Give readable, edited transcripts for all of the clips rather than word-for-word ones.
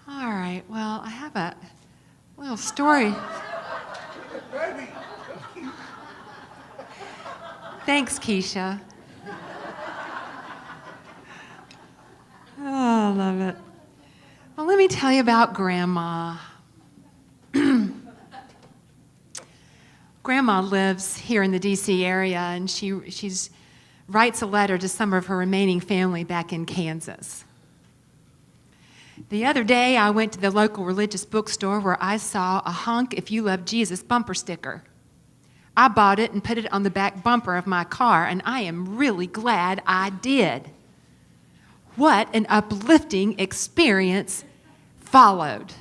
All right, well, I have a little story. Thanks, Keisha. Oh, I love it. Well, let me tell you about Grandma. Grandma lives here in the D.C. area, and she writes a letter to some of her remaining family back in Kansas. The other day, I went to the local religious bookstore where I saw a Honk If You Love Jesus bumper sticker. I bought it and put it on the back bumper of my car, and I am really glad I did. What an uplifting experience followed.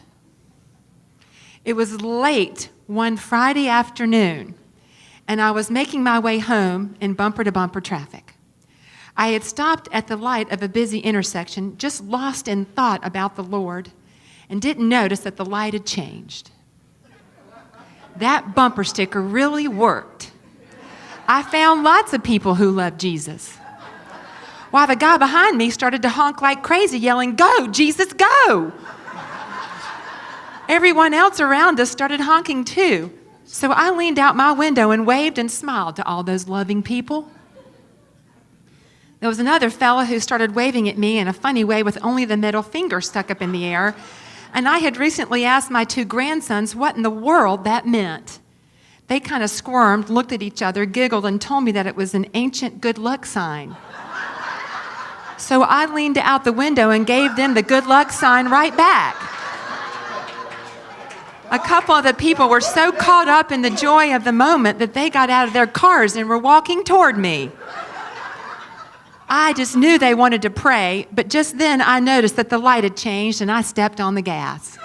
It was late one Friday afternoon, and I was making my way home in bumper-to-bumper traffic. I had stopped at the light of a busy intersection, just lost in thought about the Lord, and didn't notice that the light had changed. That bumper sticker really worked. I found lots of people who loved Jesus, while the guy behind me started to honk like crazy, yelling, "Go, Jesus, go!" Everyone else around us started honking too, so I leaned out my window and waved and smiled to all those loving people. There was another fella who started waving at me in a funny way with only the middle finger stuck up in the air, and I had recently asked my two grandsons what in the world that meant. They kind of squirmed, looked at each other, giggled, and told me that it was an ancient good luck sign. So I leaned out the window and gave them the good luck sign right back. A couple of the people were so caught up in the joy of the moment that they got out of their cars and were walking toward me. I just knew they wanted to pray, but just then I noticed that the light had changed and I stepped on the gas.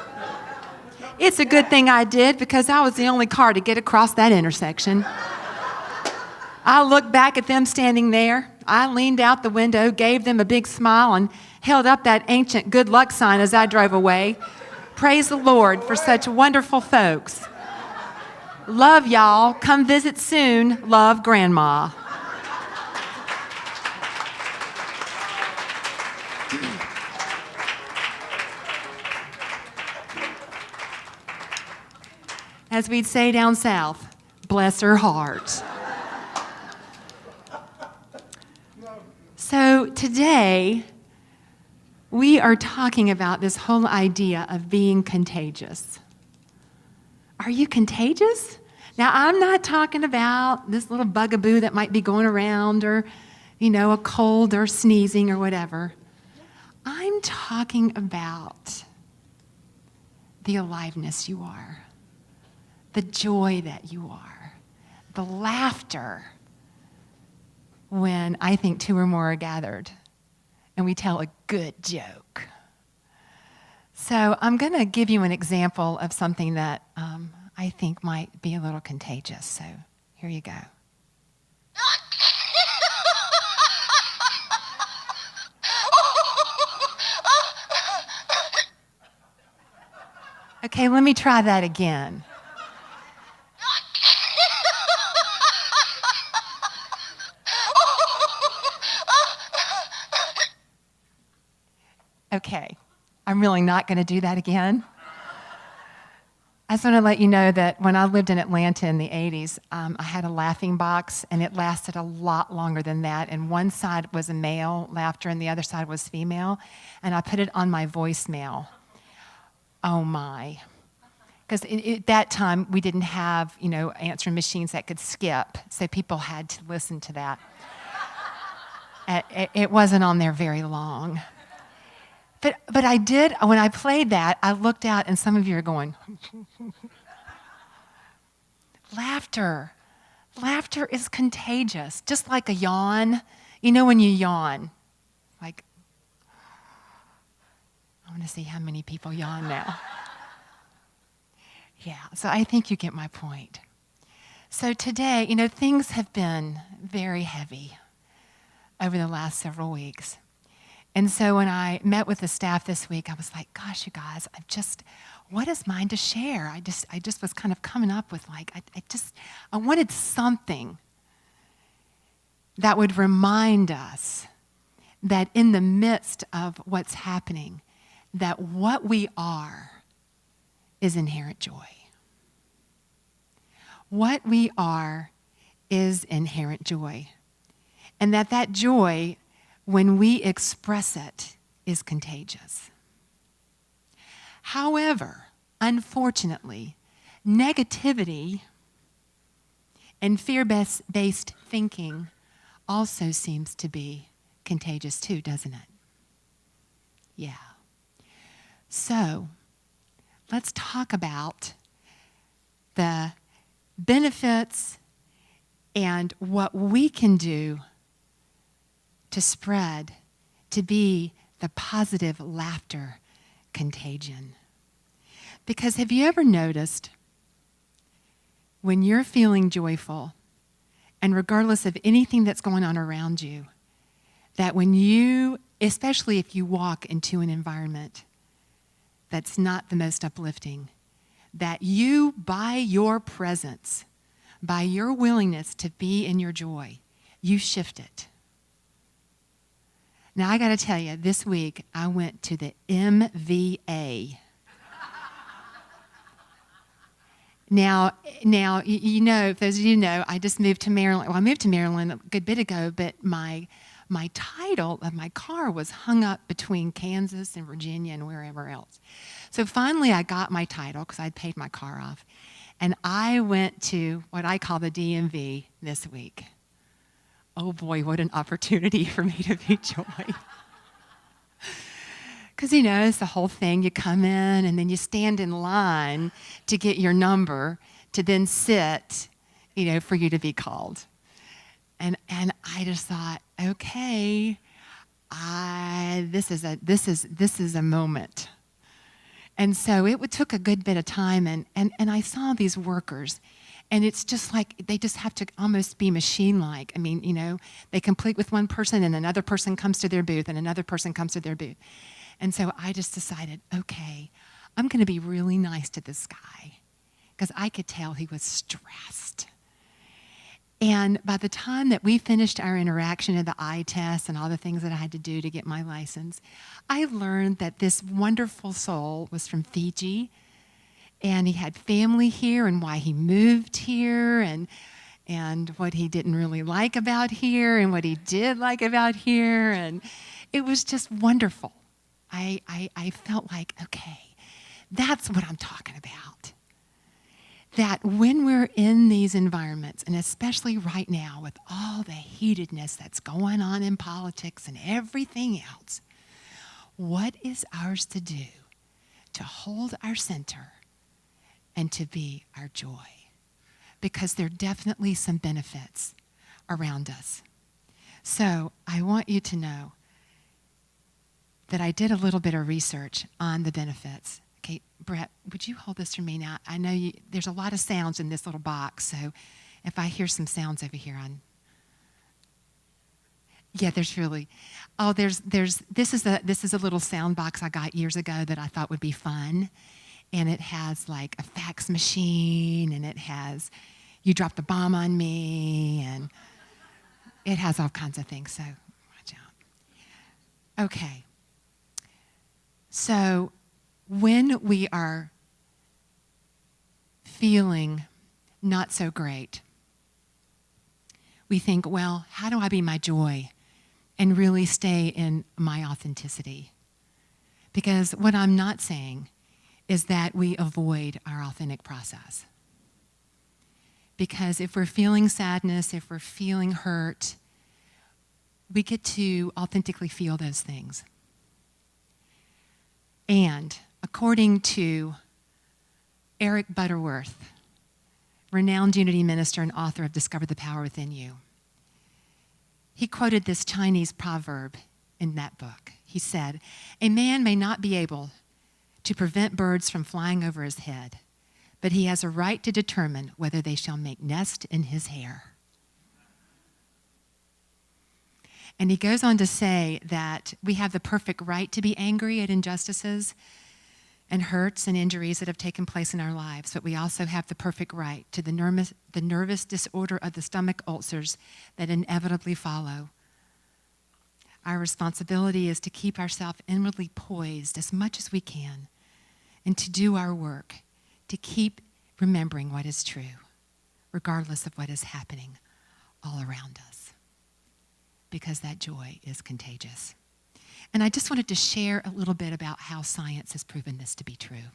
It's a good thing I did because I was the only car to get across that intersection. I looked back at them standing there. I leaned out the window, gave them a big smile, and held up that ancient good luck sign as I drove away. Praise the Lord for such wonderful folks. Love y'all. Come visit soon. Love, Grandma. As we'd say down south, bless her heart. So today, we are talking about this whole idea of being contagious. Are you contagious? Now, I'm not talking about this little bugaboo that might be going around or, a cold or sneezing or whatever. I'm talking about the aliveness you are, the joy that you are, the laughter when I think two or more are gathered and we tell a good joke. So I'm going to give you an example of something that I think might be a little contagious. So here you go. Okay, let me try that again. Okay, I'm really not going to do that again. I just want to let you know that when I lived in Atlanta in the 80s, I had a laughing box, and it lasted a lot longer than that. And one side was a male laughter, and the other side was female. And I put it on my voicemail. Oh, my. Because at that time, we didn't have, answering machines that could skip, so people had to listen to that. It wasn't on there very long. But I did, when I played that, I looked out and some of you are going, Laughter is contagious, just like a yawn. When you yawn, like, I want to see how many people yawn now. Yeah, so I think you get my point. So today, things have been very heavy over the last several weeks. And so when I met with the staff this week, I was like, gosh, you guys, what is mine to share? I just was kind of coming up with I wanted something that would remind us that in the midst of what's happening, that what we are is inherent joy. What we are is inherent joy. And that joy, when we express it, is contagious. However, unfortunately, negativity and fear-based thinking also seems to be contagious too, doesn't it? Yeah. So, let's talk about the benefits and what we can do to spread, to be the positive laughter contagion. Because have you ever noticed when you're feeling joyful, and regardless of anything that's going on around you, that when you, especially if you walk into an environment that's not the most uplifting, that you, by your presence, by your willingness to be in your joy, you shift it. Now, I got to tell you, this week I went to the MVA. Now, you know, if those of you know, I just moved to Maryland. Well, I moved to Maryland a good bit ago, but my title of my car was hung up between Kansas and Virginia and wherever else. So finally I got my title because I'd paid my car off. And I went to what I call the DMV this week. Oh boy, what an opportunity for me to be joy. Because, you know, it's the whole thing. You come in and then you stand in line to get your number to then sit, you know, for you to be called. And I just thought, okay, this is a moment. And so it took a good bit of time, and I saw these workers, and it's just like they just have to almost be machine-like. I mean, you know, they complete with one person, and another person comes to their booth, and another person comes to their booth. And so I just decided, okay, I'm going to be really nice to this guy, because I could tell he was stressed. And by the time that we finished our interaction of the eye test and all the things that I had to do to get my license, I learned that this wonderful soul was from Fiji, and he had family here, and why he moved here, and what he didn't really like about here, and what he did like about here, and it was just wonderful. I felt like, okay, that's what I'm talking about. That when we're in these environments, and especially right now with all the heatedness that's going on in politics and everything else, what is ours to do to hold our center and to be our joy? Because there are definitely some benefits around us. So I want you to know that I did a little bit of research on the benefits. Okay, Brett, would you hold this for me now? I know there's a lot of sounds in this little box, so if I hear some sounds over here this is a little sound box I got years ago that I thought would be fun, and it has like a fax machine, and it has "You Dropped the Bomb on Me," and it has all kinds of things, so watch out. Okay. So when we are feeling not so great, we think, well, how do I be my joy and really stay in my authenticity? Because what I'm not saying is that we avoid our authentic process. Because if we're feeling sadness, if we're feeling hurt, we get to authentically feel those things. And according to Eric Butterworth, renowned Unity minister and author of Discover the Power Within You, he quoted this Chinese proverb in that book. He said, "A man may not be able to prevent birds from flying over his head, but he has a right to determine whether they shall make nest in his hair." And he goes on to say that we have the perfect right to be angry at injustices and hurts and injuries that have taken place in our lives, but we also have the perfect right to the nervous disorder of the stomach ulcers that inevitably follow. Our responsibility is to keep ourselves inwardly poised as much as we can and to do our work, to keep remembering what is true, regardless of what is happening all around us, because that joy is contagious. And I just wanted to share a little bit about how science has proven this to be true.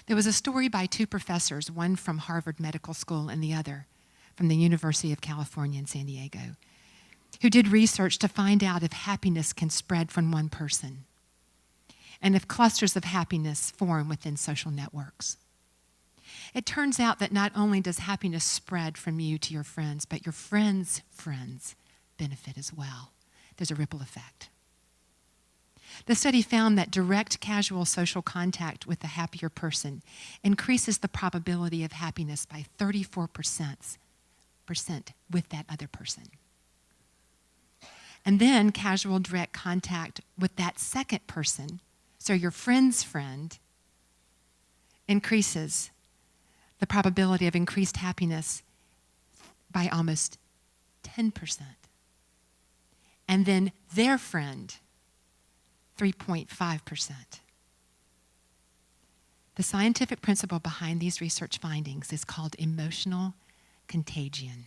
There was a story by two professors, one from Harvard Medical School and the other from the University of California in San Diego, who did research to find out if happiness can spread from one person and if clusters of happiness form within social networks. It turns out that not only does happiness spread from you to your friends, but your friends' friends benefit as well. There's a ripple effect. The study found that direct casual social contact with a happier person increases the probability of happiness by 34% with that other person. And then casual direct contact with that second person, so your friend's friend, increases the probability of increased happiness by almost 10%. And then their friend, 3.5%. The scientific principle behind these research findings is called emotional contagion.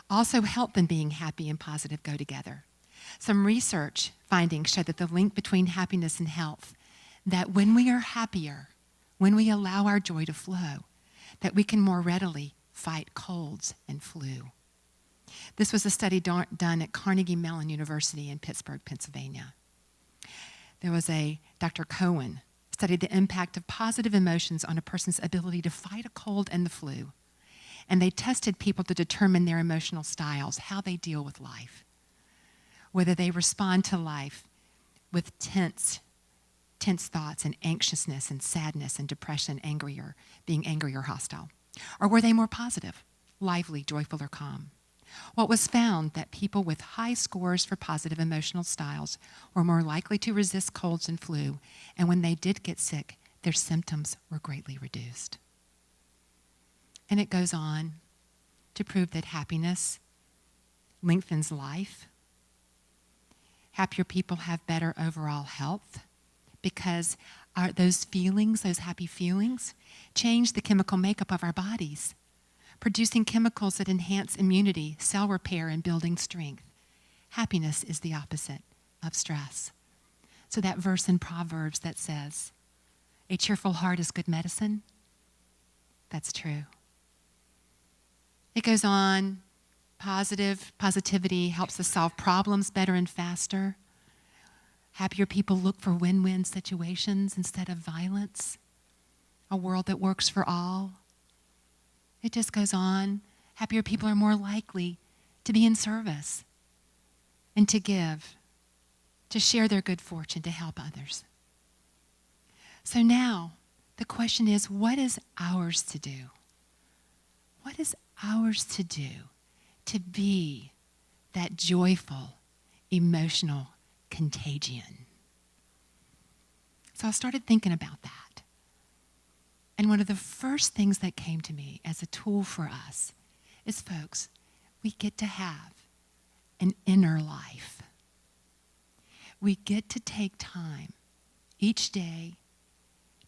Also, health and being happy and positive go together. Some research findings show that the link between happiness and health, that when we are happier, when we allow our joy to flow, that we can more readily fight colds and flu. This was a study done at Carnegie Mellon University in Pittsburgh, Pennsylvania. There was Dr. Cohen studied the impact of positive emotions on a person's ability to fight a cold and the flu. And they tested people to determine their emotional styles, how they deal with life, whether they respond to life with tense thoughts and anxiousness and sadness and depression, being angry or hostile, or were they more positive, lively, joyful, or calm? What was found that people with high scores for positive emotional styles were more likely to resist colds and flu, and when they did get sick, their symptoms were greatly reduced. And it goes on to prove that happiness lengthens life. Happier people have better overall health because those happy feelings, change the chemical makeup of our bodies, producing chemicals that enhance immunity, cell repair, and building strength. Happiness is the opposite of stress. So that verse in Proverbs that says, "A cheerful heart is good medicine," that's true. It goes on, positivity helps us solve problems better and faster. Happier people look for win-win situations instead of violence. A world that works for all. It just goes on. Happier people are more likely to be in service and to give, to share their good fortune, to help others. So now, the question is, what is ours to do? What is ours to do to be that joyful, emotional contagion? So I started thinking about that. And one of the first things that came to me as a tool for us is, folks, we get to have an inner life. We get to take time each day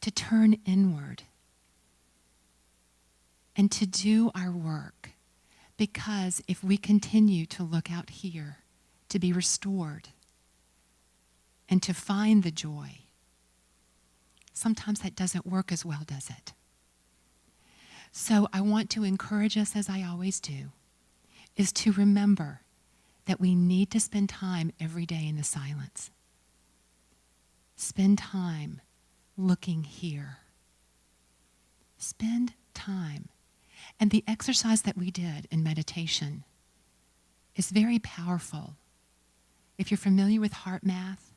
to turn inward and to do our work. Because if we continue to look out here to be restored and to find the joy, sometimes that doesn't work as well, does it? So I want to encourage us, as I always do, is to remember that we need to spend time every day in the silence. Spend time looking here. Spend time. And the exercise that we did in meditation is very powerful. If you're familiar with heart math,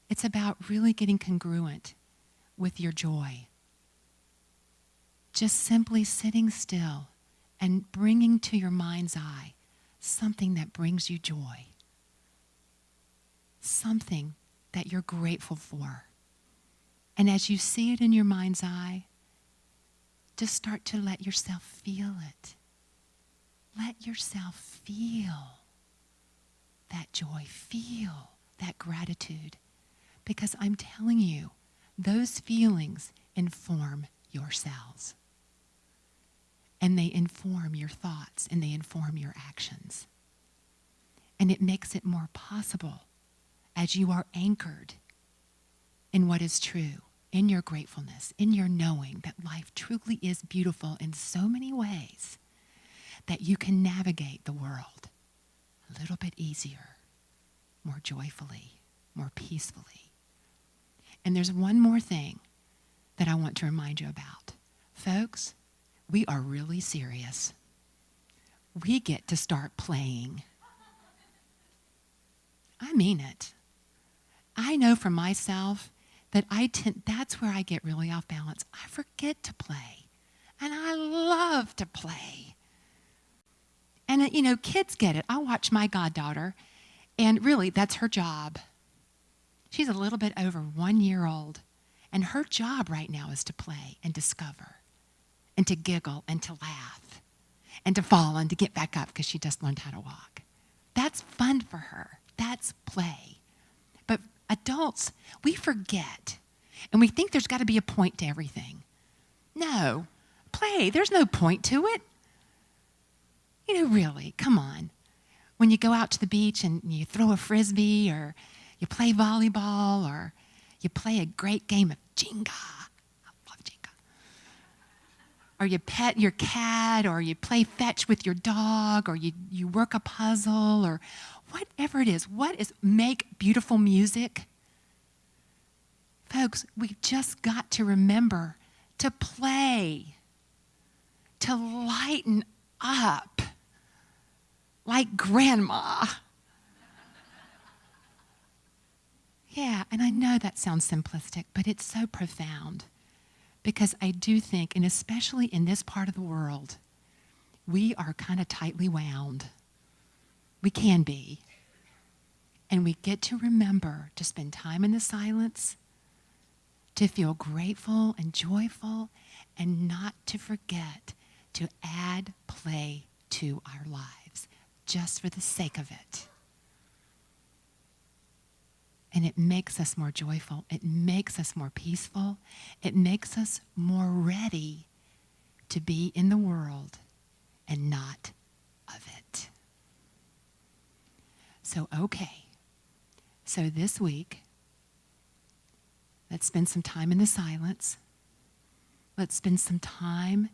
it's about really getting congruent with your joy. Just simply sitting still and bringing to your mind's eye something that brings you joy. Something that you're grateful for. And as you see it in your mind's eye, just start to let yourself feel it. Let yourself feel. that joy, feel that gratitude. Because I'm telling you, those feelings inform your cells. And they inform your thoughts, and they inform your actions. And it makes it more possible as you are anchored in what is true, in your gratefulness, in your knowing that life truly is beautiful in so many ways, that you can navigate the world a little bit easier, more joyfully, more peacefully. And there's one more thing that I want to remind you about. Folks, we are really serious. We get to start playing. I mean it. I know for myself that that's where I get really off balance. I forget to play. And I love to play. And, kids get it. I watch my goddaughter, and really, that's her job. She's a little bit over 1 year old, and her job right now is to play and discover and to giggle and to laugh and to fall and to get back up because she just learned how to walk. That's fun for her. That's play. But adults, we forget, and we think there's got to be a point to everything. No, play, there's no point to it. Really, come on. When you go out to the beach and you throw a frisbee, or you play volleyball, or you play a great game of Jenga. I love Jenga. Or you pet your cat, or you play fetch with your dog, or you work a puzzle, or whatever it is. Make beautiful music? Folks, we've just got to remember to play, to lighten up like grandma. Yeah, and I know that sounds simplistic, but it's so profound, because I do think, and especially in this part of the world, we are kind of tightly wound. We can be. And we get to remember to spend time in the silence, to feel grateful and joyful, and not to forget to add play to our lives, just for the sake of it. And it makes us more joyful. It makes us more peaceful. It makes us more ready to be in the world and not of it. So, okay. So this week, let's spend some time in the silence. Let's spend some time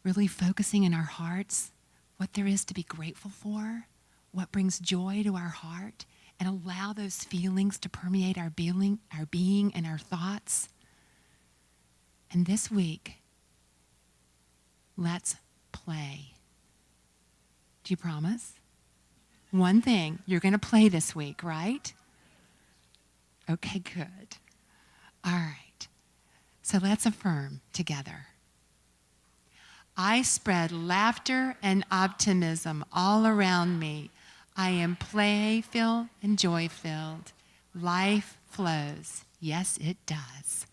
really focusing in our hearts what there is to be grateful for, what brings joy to our heart, and allow those feelings to permeate our being and our thoughts. And this week, let's play. Do you promise? One thing, you're going to play this week, right? Okay, good. All right. So let's affirm together. I spread laughter and optimism all around me. I am play-filled and joy-filled. Life flows. Yes, it does.